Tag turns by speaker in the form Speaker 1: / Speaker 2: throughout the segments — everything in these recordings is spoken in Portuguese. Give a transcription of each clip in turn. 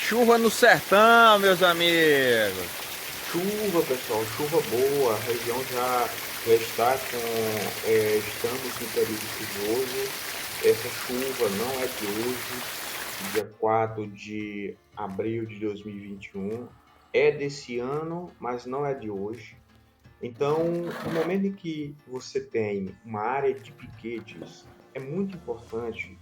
Speaker 1: Chuva no sertão, meus amigos.
Speaker 2: Chuva, pessoal, chuva boa. A região já está estamos no período chuvoso. Essa chuva não é de hoje, dia 4 de abril de 2021. É desse ano, mas não é de hoje. Então, no momento em que você tem uma área de piquetes, é muito importante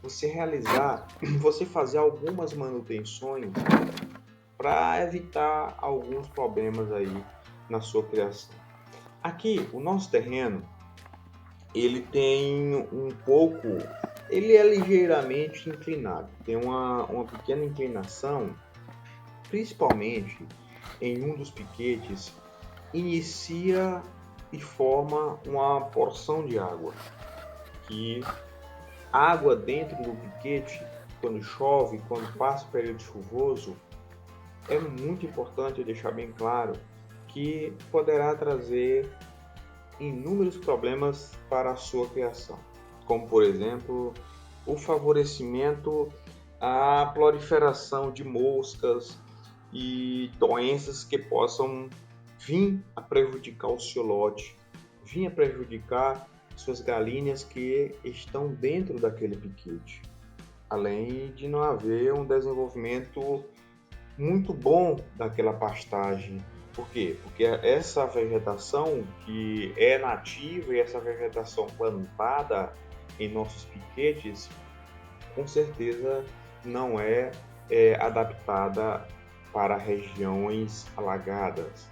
Speaker 2: você fazer algumas manutenções para evitar alguns problemas aí na sua criação. Aqui, o nosso terreno, ele tem ele é ligeiramente inclinado, tem uma pequena inclinação, principalmente em um dos piquetes, inicia e forma uma porção de água, que a água dentro do piquete, quando chove, quando passa o período chuvoso, é muito importante deixar bem claro que poderá trazer inúmeros problemas para a sua criação, como por exemplo o favorecimento à proliferação de moscas e doenças que possam vir a prejudicar o seu lote, vir a prejudicar suas galinhas que estão dentro daquele piquete, além de não haver um desenvolvimento muito bom daquela pastagem. Por quê? Porque essa vegetação que é nativa e essa vegetação plantada em nossos piquetes, com certeza não é adaptada para regiões alagadas.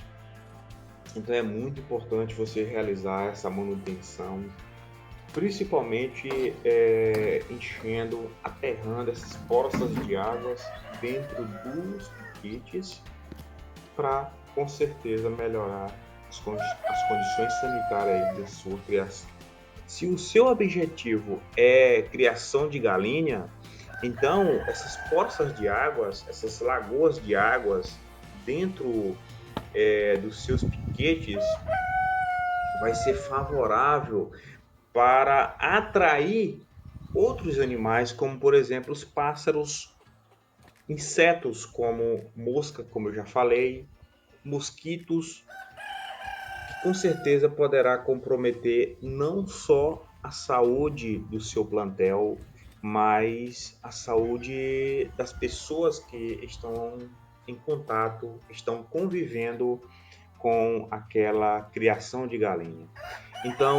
Speaker 2: Então é muito importante você realizar essa manutenção, principalmente enchendo, aterrando essas poças de águas dentro dos piquetes para, com certeza, melhorar as condições sanitárias da sua criação. Se o seu objetivo é criação de galinha, então essas poças de águas, essas lagoas de águas dentro dos seus piquetes vai ser favorável para atrair outros animais, como por exemplo os pássaros, insetos como mosca, como eu já falei, mosquitos, que com certeza poderá comprometer não só a saúde do seu plantel, mas a saúde das pessoas que estão em contato, estão convivendo com aquela criação de galinha. Então,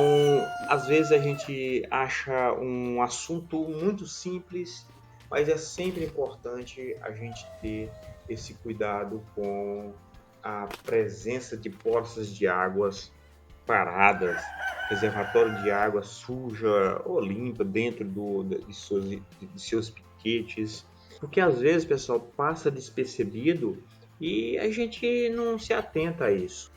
Speaker 2: às vezes a gente acha um assunto muito simples, mas é sempre importante a gente ter esse cuidado com a presença de poças de águas paradas, reservatório de água suja ou limpa dentro de seus piquetes, porque às vezes, pessoal, passa despercebido e a gente não se atenta a isso.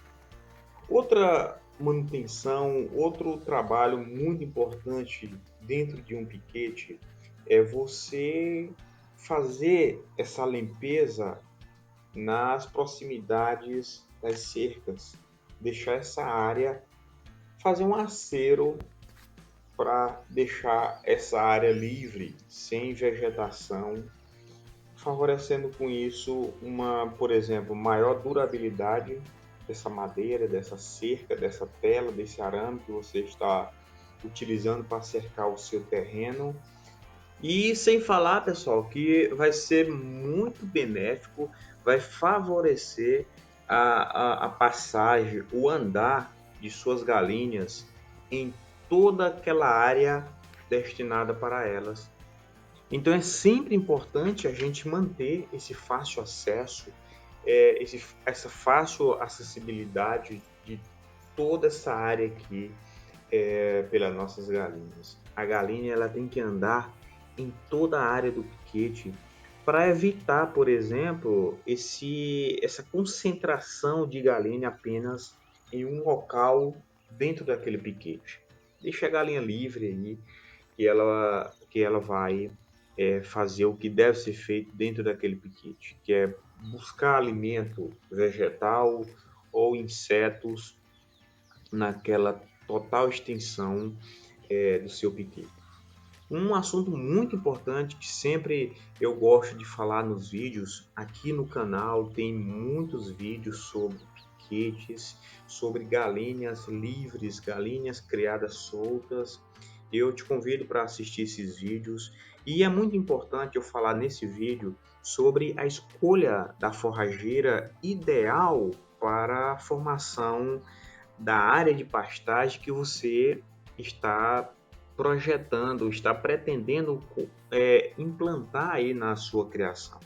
Speaker 2: Outra manutenção, outro trabalho muito importante dentro de um piquete é você fazer essa limpeza nas proximidades das cercas, deixar essa área, fazer um acero para deixar essa área livre, sem vegetação, favorecendo com isso por exemplo, maior durabilidade dessa madeira, dessa cerca, dessa tela, desse arame que você está utilizando para cercar o seu terreno. E sem falar, pessoal, que vai ser muito benéfico, vai favorecer a passagem, o andar de suas galinhas em toda aquela área destinada para elas. Então é sempre importante a gente manter esse fácil acesso, essa fácil acessibilidade de toda essa área aqui pelas nossas galinhas. A galinha ela tem que andar em toda a área do piquete para evitar, por exemplo, essa concentração de galinha apenas em um local dentro daquele piquete. Deixa a galinha livre aí, que ela vai fazer o que deve ser feito dentro daquele piquete, que é buscar alimento vegetal ou insetos naquela total extensão do seu piquete. Um assunto muito importante que sempre eu gosto de falar nos vídeos, aqui no canal tem muitos vídeos sobre piquetes, sobre galinhas livres, galinhas criadas soltas. Eu te convido para assistir esses vídeos e é muito importante eu falar nesse vídeo sobre a escolha da forrageira ideal para a formação da área de pastagem que você está projetando, está pretendendo implantar aí na sua criação.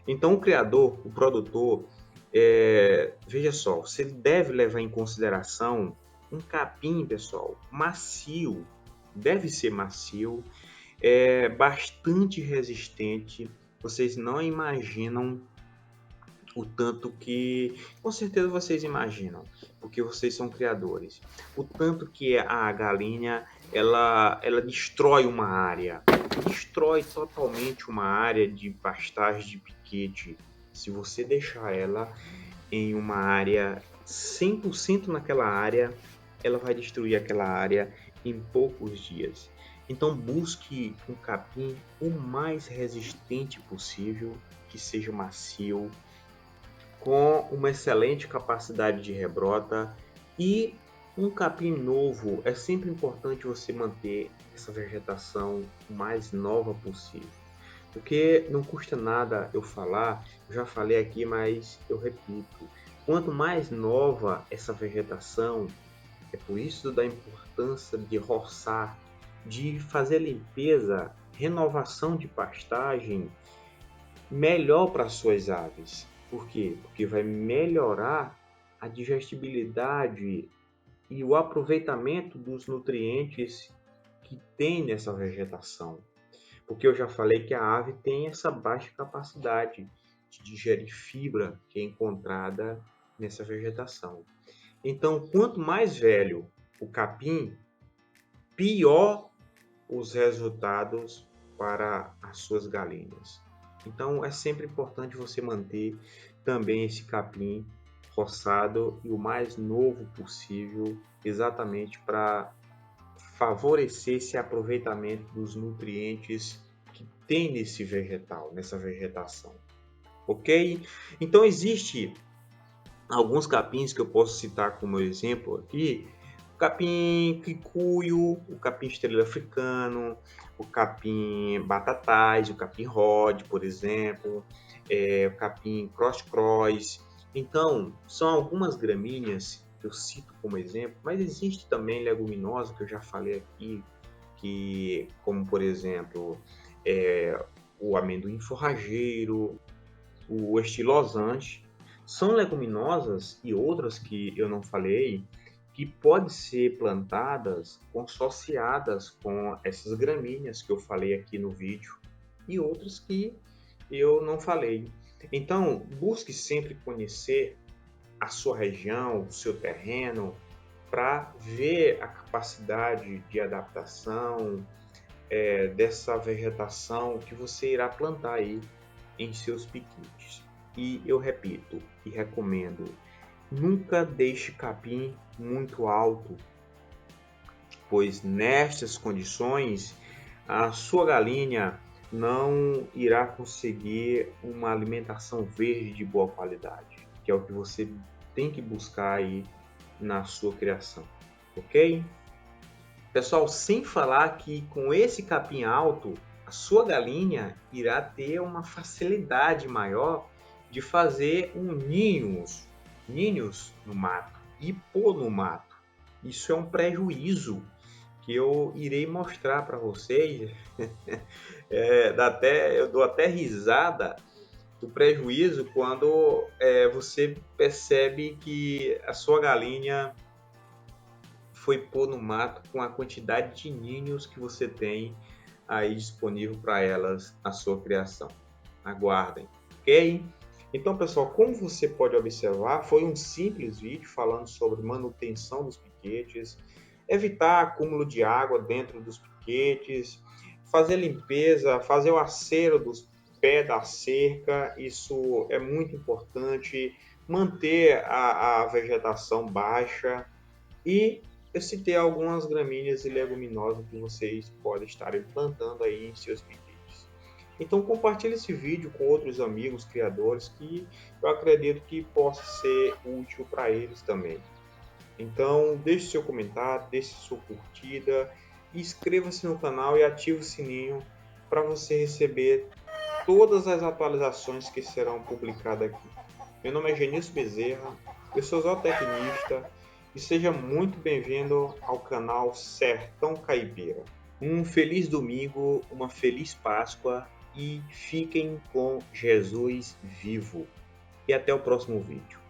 Speaker 2: Então, o criador, o produtor, veja só, você deve levar em consideração um capim, pessoal, macio, deve ser macio, bastante resistente. Vocês não imaginam o tanto que, com certeza vocês imaginam, porque vocês são criadores, o tanto que a galinha ela destrói uma área, destrói totalmente uma área de pastagem de piquete, se você deixar ela em uma área 100% naquela área, ela vai destruir aquela área em poucos dias. Então busque um capim o mais resistente possível, que seja macio, com uma excelente capacidade de rebrota e um capim novo. É sempre importante você manter essa vegetação o mais nova possível, porque não custa nada eu falar, eu já falei aqui, mas eu repito, quanto mais nova essa vegetação, é por isso da importância de roçar, de fazer limpeza, renovação de pastagem, melhor para as suas aves. Por quê? Porque vai melhorar a digestibilidade e o aproveitamento dos nutrientes que tem nessa vegetação. Porque eu já falei que a ave tem essa baixa capacidade de digerir fibra que é encontrada nessa vegetação. Então, quanto mais velho o capim, pior os resultados para as suas galinhas. Então é sempre importante você manter também esse capim roçado e o mais novo possível, exatamente para favorecer esse aproveitamento dos nutrientes que tem nesse vegetal, nessa vegetação. Ok? Então existe alguns capins que eu posso citar como exemplo aqui: o capim quicuio, o capim estrela africano, o capim batatais, o capim rod, por exemplo, o capim cross. Então, são algumas gramíneas que eu cito como exemplo, mas existe também leguminosa que eu já falei aqui, que, como por exemplo, o amendoim forrageiro, o estilosante. São leguminosas e outras que eu não falei, que podem ser plantadas consorciadas com essas gramíneas que eu falei aqui no vídeo e outras que eu não falei. Então, busque sempre conhecer a sua região, o seu terreno, para ver a capacidade de adaptação dessa vegetação que você irá plantar aí em seus piquetes. E eu repito e recomendo, nunca deixe capim muito alto, pois nestas condições a sua galinha não irá conseguir uma alimentação verde de boa qualidade, que é o que você tem que buscar aí na sua criação, ok? Pessoal, sem falar que com esse capim alto, a sua galinha irá ter uma facilidade maior de fazer ninhos no mato e pôr no mato. Isso é um prejuízo que eu irei mostrar para vocês. Eu dou até risada do prejuízo quando você percebe que a sua galinha foi pôr no mato com a quantidade de ninhos que você tem aí disponível para elas na sua criação. Aguardem, ok? Então, pessoal, como você pode observar, foi um simples vídeo falando sobre manutenção dos piquetes, evitar acúmulo de água dentro dos piquetes, fazer limpeza, fazer o acero dos pés da cerca, isso é muito importante, manter a vegetação baixa e eu citei algumas gramíneas e leguminosas que vocês podem estar plantando aí em seus piquetes. Então compartilhe esse vídeo com outros amigos criadores que eu acredito que possa ser útil para eles também. Então deixe seu comentário, deixe sua curtida, inscreva-se no canal e ative o sininho para você receber todas as atualizações que serão publicadas aqui. Meu nome é Genilson Bezerra, eu sou zootecnista e seja muito bem-vindo ao canal Sertão Caipira. Um feliz domingo, uma feliz Páscoa e fiquem com Jesus vivo. E até o próximo vídeo.